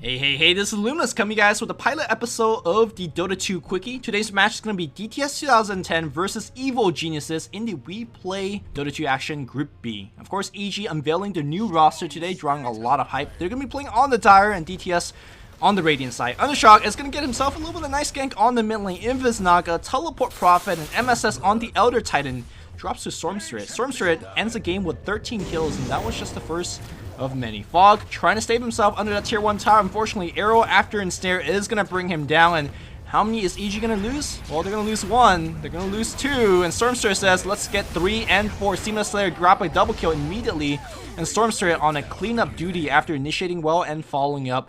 Hey, this is Luminous coming guys with a pilot episode of the Dota2 Quickie. Today's match is going to be DTS2010 versus Evil Geniuses in the Weplay Dota2 Action Group B. Of course, EG unveiling their new roster today, drawing a lot of hype. They're going to be playing on the Dire and DTS on the Radiant side. Undershock is going to get himself a little bit of a nice gank on the mid lane. Invis Naga, Teleport Prophet, and MSS on the Elder Titan. Drops to Stormstrid. Stormstrid ends the game with 13 kills, and that was just the first of many. Fog trying to save himself under that tier 1 tower. Unfortunately, Arrow after Ensnare is going to bring him down. And how many is EG going to lose? Well, they're going to lose 1. They're going to lose 2. And Stormstrid says, let's get 3 and 4. Seamless Slayer drop a double kill immediately. And Stormstrid on a cleanup duty after initiating well and following up.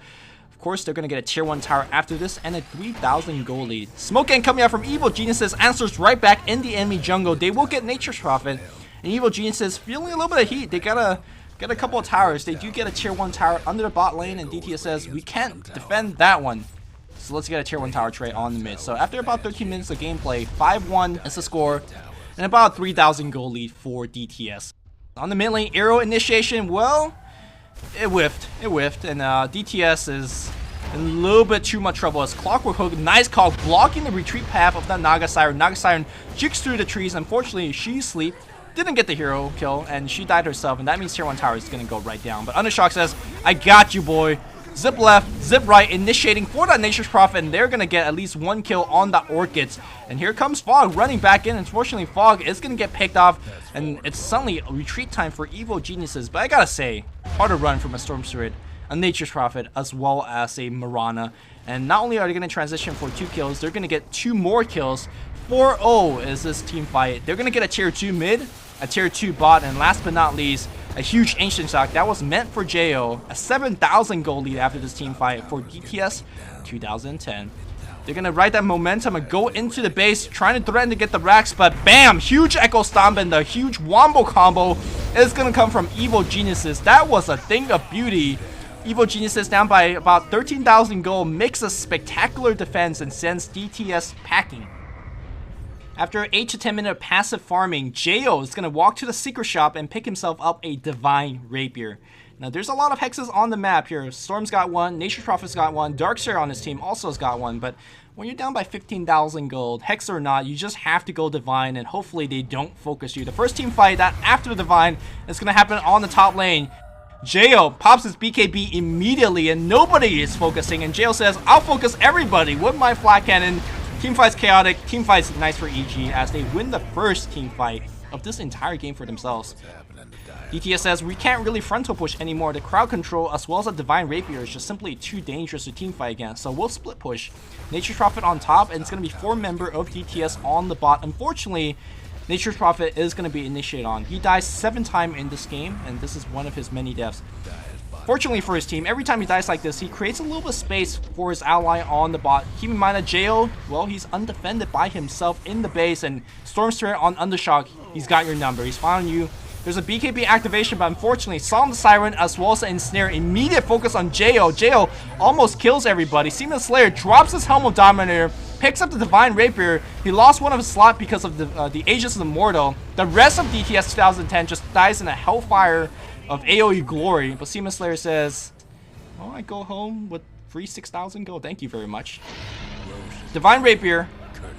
Of course, they're going to get a tier 1 tower after this and a 3,000 gold lead. Smoke Gang coming out from Evil Geniuses answers right back in the enemy jungle. They will get Nature's Prophet. And Evil Geniuses feeling a little bit of heat. They got a couple of towers. They do get a tier 1 tower under the bot lane, and DTS says we can't defend that one. So let's get a tier 1 tower tray on the mid. So after about 13 minutes of gameplay, 5-1 is the score, and about 3,000 gold lead for DTS. On the mid lane, Arrow initiation, well, it whiffed, and DTS is in a little bit too much trouble as Clockwork Hook, nice call, blocking the retreat path of that Naga Siren. Naga Siren jigs through the trees. Unfortunately, she's asleep. Didn't get the hero kill, and she died herself, and that means tier 1 tower is going to go right down. But Undershock says, I got you, boy. Zip left, zip right, initiating for that Nature's Prophet, and they're going to get at least 1 kill on the Orchids. And here comes Fog running back in. Unfortunately, Fog is going to get picked off, and it's suddenly a retreat time for Evil Geniuses. But I gotta say, hard to run from a Stormstrid, a Nature's Prophet, as well as a Mirana. And not only are they going to transition for 2 kills, they're going to get 2 more kills. 4-0 is this team fight. They're going to get a tier 2 mid, a tier 2 bot, and last but not least, a huge ancient stock that was meant for JO. A 7,000 gold lead after this team fight for DTS 2010. They're going to ride that momentum and go into the base, trying to threaten to get the racks, but bam! Huge Echo Stomp, and the huge Wombo combo is going to come from Evil Geniuses. That was a thing of beauty. Evil Geniuses down by about 13,000 gold, makes a spectacular defense, and sends DTS packing. After 8 to 10 minutes of passive farming, Jo is going to walk to the secret shop and pick himself up a Divine Rapier. Now, there's a lot of hexes on the map here. Storm's got one, Nature's Prophet's got one, Darkseer on his team also has got one, but when you're down by 15,000 gold, hex or not, you just have to go Divine, and hopefully they don't focus you. The first team fight that after the Divine is going to happen on the top lane. Jo pops his BKB immediately, and nobody is focusing, and Jo says, I'll focus everybody with my flat cannon. Team fight's chaotic, team fight's nice for EG as they win the first team fight of this entire game for themselves. DTS says, we can't really frontal push anymore. The crowd control as well as a Divine Rapier is just simply too dangerous to team fight against, so we'll split push. Nature's Prophet on top, and it's going to be 4 member of DTS on the bot. Unfortunately, Nature's Prophet is going to be initiated on. He dies 7 times in this game, and this is one of his many deaths. Fortunately for his team, every time he dies like this, he creates a little bit of space for his ally on the bot. Keep in mind that Jo, well, he's undefended by himself in the base, and Stormstrid on Undershock, he's got your number. He's following you. There's a BKB activation, but unfortunately, Psalm the Siren as well as the Ensnare. Immediate focus on Jo. Jo almost kills everybody. Seamless Slayer drops his Helm of Dominator, picks up the Divine Rapier. He lost one of his slot because of the Aegis of the Mortal. The rest of DTS 2010 just dies in a hellfire of AoE glory, but Seamless Slayer says, oh, I go home with free 6,000 gold. Thank you very much. Divine Rapier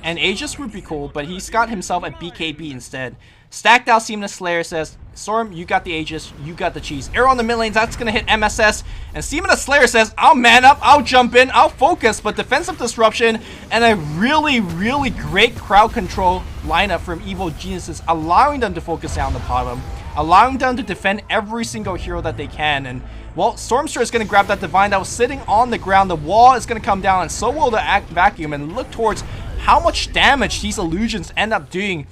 and Aegis would be cool, but he's got himself a BKB instead. Stacked out Seamless Slayer says, Storm, you got the Aegis, you got the cheese. Arrow on the mid lanes, that's going to hit MSS. And Seamless Slayer says, I'll man up, I'll jump in, I'll focus, but defensive disruption and a really, really great crowd control lineup from Evil Geniuses, allowing them to focus down the bottom, allowing them to defend every single hero that they can. And, well, Stormstrid is going to grab that Divine that was sitting on the ground. The wall is going to come down, and so will the vacuum, and look towards how much damage these illusions end up doing.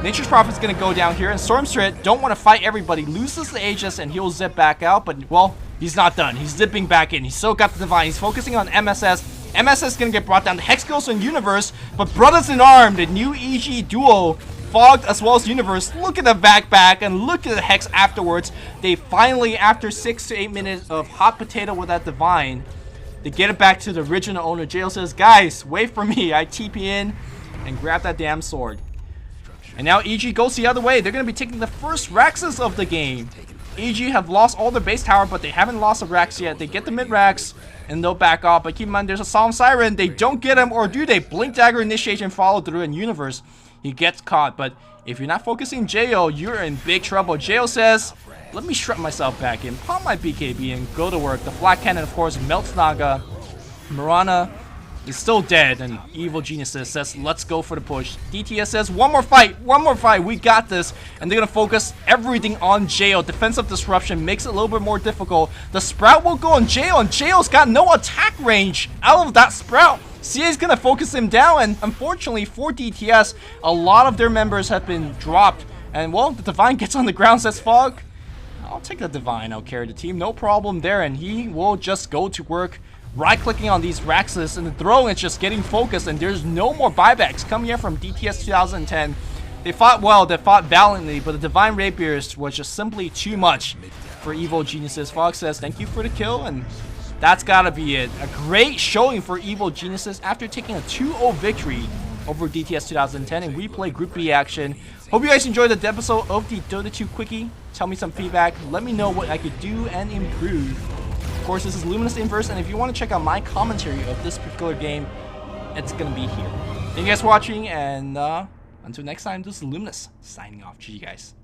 Nature's Prophet's going to go down here, and Stormstrid don't want to fight everybody. Loses the Aegis, and he'll zip back out, but, well, he's not done. He's zipping back in. He's still got the Divine. He's focusing on MSS. MSS is going to get brought down. The Hex goes in Universe, but Brothers in Arm, the new EG duo, Fogged as well as Universe, look at the back and look at the Hex afterwards. They finally, after 6 to 8 minutes of hot potato with that Divine, they get it back to the original owner. JL says, guys, wait for me. I TP in and grab that damn sword. And now EG goes the other way. They're going to be taking the first Raxus of the game. EG have lost all their base tower, but they haven't lost the racks yet. They get the mid racks, and they'll back off. But keep in mind, there's a Solemn Siren. They don't get him, or do they? Blink Dagger initiation follow through, and Universe, he gets caught. But if you're not focusing Jo, you're in big trouble. Jo says, let me strut myself back in, pop my BKB, and go to work. The Flat Cannon, of course, melts Naga. Mirana is still dead, and Evil Geniuses says, let's go for the push. DTS says, one more fight, we got this. And they're gonna focus everything on Jo. Defensive disruption makes it a little bit more difficult. The Sprout will go on Jo, and Jo's got no attack range out of that Sprout. CA's gonna focus him down, and unfortunately for DTS, a lot of their members have been dropped. And well, the Divine gets on the ground, says Fog, I'll take the Divine, I'll carry the team, no problem there. And he will just go to work, right-clicking on these Raxus, and the throwing is just getting focused, and there's no more buybacks coming here from DTS 2010. They fought well, they fought valiantly, but the Divine Rapiers was just simply too much for Evil Geniuses. Fox says, thank you for the kill, and that's gotta be it. A great showing for Evil Geniuses after taking a 2-0 victory over DTS 2010 in Weplay Group B action. Hope you guys enjoyed the episode of the Dota2 Quickie. Tell me some feedback, let me know what I could do and improve. Of course, this is LuminousInverse, and if you want to check out my commentary of this particular game, it's gonna be here. Thank you guys for watching, and until next time, this is Luminous signing off. GG guys.